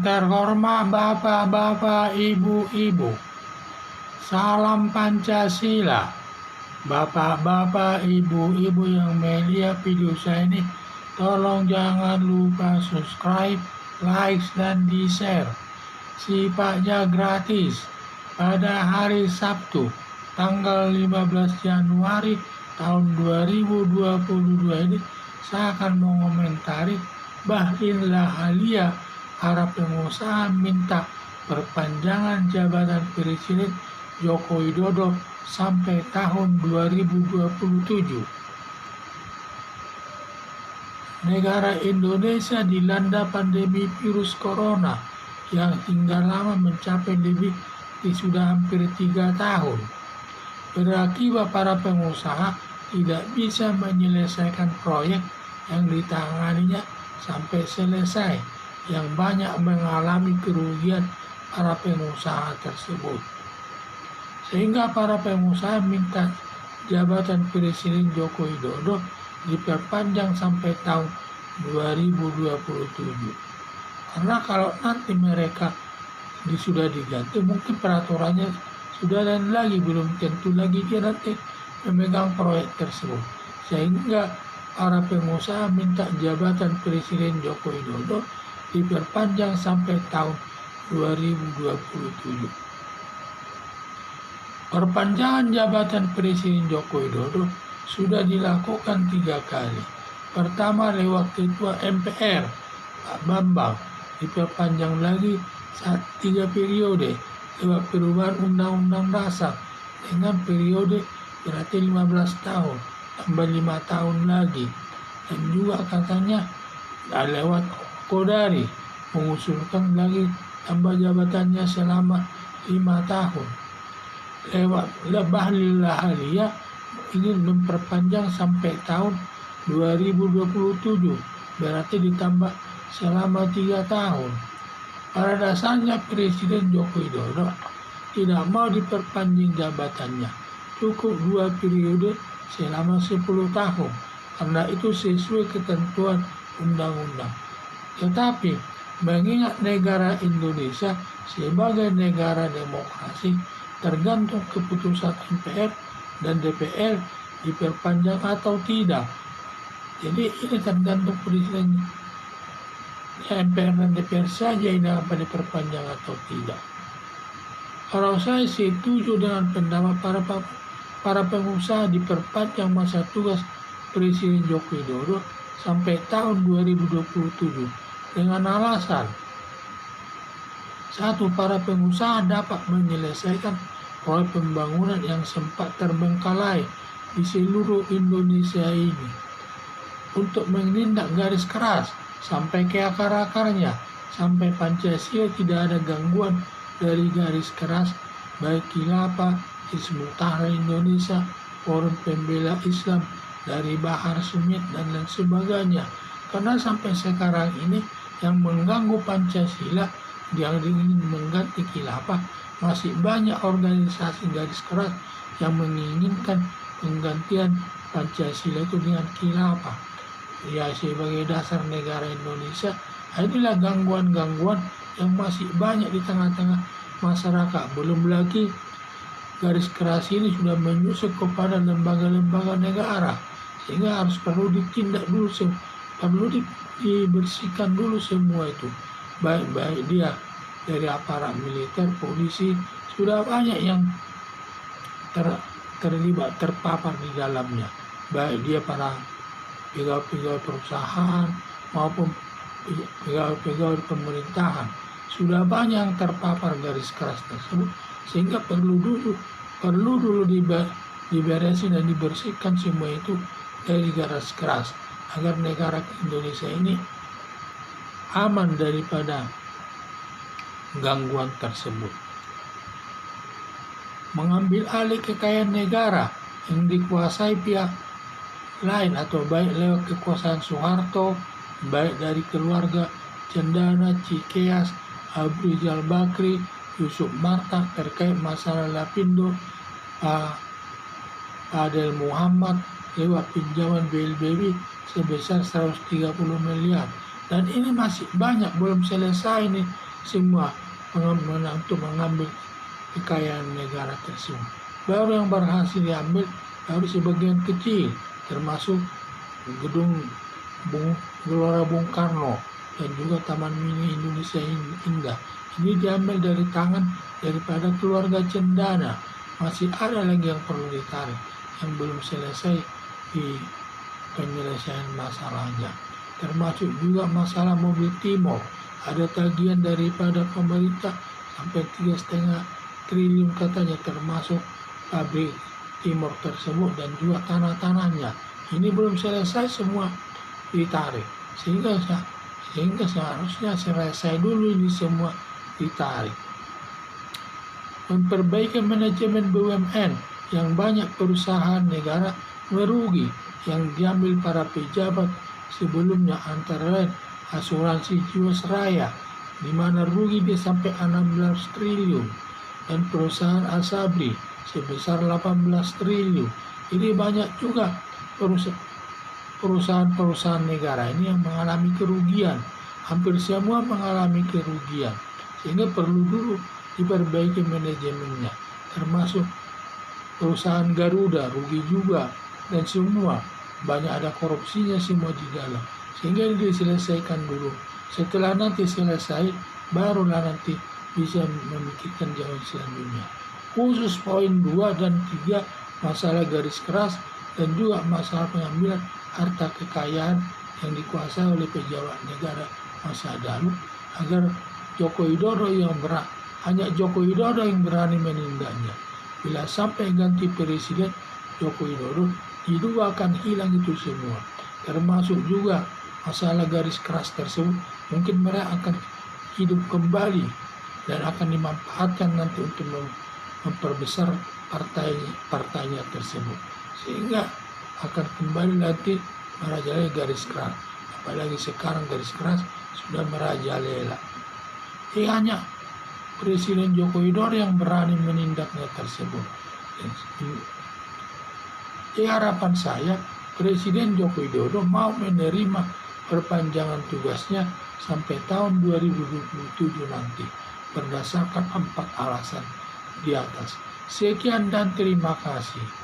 terhormat Bapak-bapak, Ibu-ibu, salam Pancasila. Bapak-bapak, Ibu-ibu yang melihat video saya ini, tolong jangan lupa subscribe, like, dan di-share. Sifatnya gratis. Pada hari Sabtu, tanggal 15 Januari tahun 2022 ini, saya akan mengomentari Bahlil Lahadalia, para pengusaha minta perpanjangan jabatan Presiden Joko Widodo sampai tahun 2027. Negara Indonesia dilanda pandemi virus corona yang hingga lama mencapai lebih sudah hampir 3 tahun. Berakibat para pengusaha tidak bisa menyelesaikan proyek yang ditanganinya sampai selesai, yang banyak mengalami kerugian para pengusaha tersebut. Sehingga para pengusaha minta jabatan Presiden Joko Widodo diperpanjang sampai tahun 2027. Karena kalau nanti mereka sudah diganti, mungkin peraturannya sudah dan lagi belum tentu lagi dia nanti memegang proyek tersebut. Sehingga para pengusaha minta jabatan Presiden Joko Widodo diperpanjang sampai tahun 2027. Perpanjangan jabatan Presiden Joko Widodo sudah dilakukan 3 kali. Pertama lewat Ketua MPR, Pak Bambang, diperpanjang lagi 3 periode lewat perubahan Undang-Undang Dasar dengan periode berarti 15 tahun, tambah 5 tahun lagi. Dan juga katanya lewat Kodari mengusulkan lagi tambah jabatannya selama 5 tahun. Lewat Bahlil Lahadalia ingin memperpanjang sampai tahun 2027, berarti ditambah selama 3 tahun. Pada dasarnya Presiden Joko Widodo tidak mau diperpanjang jabatannya, cukup 2 periode selama 10 tahun, karena itu sesuai ketentuan undang-undang. Tetapi mengingat negara Indonesia sebagai negara demokrasi, tergantung keputusan MPR dan DPR diperpanjang atau tidak. Jadi ini tergantung Presiden MPR dan DPR saja ini akan diperpanjang atau tidak. Kalau saya setuju dengan pendapat para pengusaha diperpanjang masa tugas Presiden Joko Widodo sampai tahun 2027 dengan alasan: 1. Para pengusaha dapat menyelesaikan proyek pembangunan yang sempat terbengkalai di seluruh Indonesia ini untuk menindak garis keras sampai ke akar-akarnya, sampai Pancasila tidak ada gangguan dari garis keras baik khilafah, Hizbut Tahrir Indonesia, Forum Pembela Islam, dari Bahar Smith dan lain sebagainya. Karena sampai sekarang ini yang mengganggu Pancasila, yang ingin mengganti khilafah, masih banyak organisasi garis keras yang menginginkan penggantian Pancasila itu dengan khilafah. Ya, sebagai dasar negara Indonesia, inilah gangguan-gangguan yang masih banyak di tengah-tengah masyarakat. Belum lagi garis keras ini sudah menyusup kepada lembaga-lembaga negara, sehingga perlu ditindak dulu, perlu dibersihkan dulu semua itu. Baik dia dari aparat militer, polisi, sudah banyak yang terlibat, terpapar di dalamnya. Baik dia para pegawai perusahaan maupun pegawai pemerintahan, sudah banyak yang terpapar garis keras tersebut, sehingga perlu dulu diberesin dan dibersihkan semua itu dari garis keras agar negara Indonesia ini aman daripada gangguan tersebut. Mengambil alih kekayaan negara yang dikuasai pihak lain atau baik lewat kekuasaan Soeharto, baik dari keluarga Cendana, Cikeas, Abu Rizal Bakri, Yusuf Martak terkait masalah Lapindo, Adel Muhammad lewat pinjaman BLBB sebesar 130 miliar. Dan ini masih banyak, belum selesai nih semua untuk mengambil kekayaan negara tersebut. Baru yang berhasil diambil baru sebagian kecil, termasuk gedung Gelora Bung Karno dan juga Taman Mini Indonesia Indah. Ini diambil dari tangan daripada keluarga Cendana. Masih ada lagi yang perlu ditarik, yang belum selesai di penyelesaian masalahnya. Termasuk juga masalah mobil Timor. Ada tagihan daripada pemerintah sampai 3,5 triliun katanya, termasuk pabrik Timor tersebut dan juga tanah-tanahnya. Ini belum selesai, semua ditarik. Sehingga seharusnya selesai dulu ini semua ditarik. Memperbaiki manajemen BUMN yang banyak perusahaan negara merugi yang diambil para pejabat sebelumnya, antara lain asuransi Jiwasraya di mana rugi dia sampai 16 triliun dan perusahaan Asabri sebesar 18 triliun. Jadi banyak juga perusahaan-perusahaan negara ini yang mengalami kerugian. Hampir semua mengalami kerugian. Sehingga perlu dulu diperbaiki manajemennya. Termasuk perusahaan Garuda rugi juga, dan semua banyak ada korupsinya semua di dalam. Sehingga diselesaikan dulu. Setelah nanti selesai, barulah nanti bisa memikirkan jalan selanjutnya. Khusus poin 2 dan 3, masalah garis keras dan juga masalah pengambilan harta kekayaan yang dikuasai oleh pejabat negara masa lalu, agar Joko Widodo hanya Joko Widodo yang berani menindaknya. Bila sampai ganti presiden Joko Widodo, diduga akan hilang itu semua. Termasuk juga masalah garis keras tersebut, mungkin mereka akan hidup kembali dan akan dimanfaatkan nanti untuk memperbesar partainya tersebut, sehingga akan kembali nanti merajalela garis keras. Apalagi sekarang garis keras sudah merajalela. Hanya Presiden Joko Widodo yang berani menindaknya tersebut. Harapan saya Presiden Joko Widodo mau menerima perpanjangan tugasnya sampai tahun 2027 nanti berdasarkan 4 alasan di atas. Sekian dan terima kasih.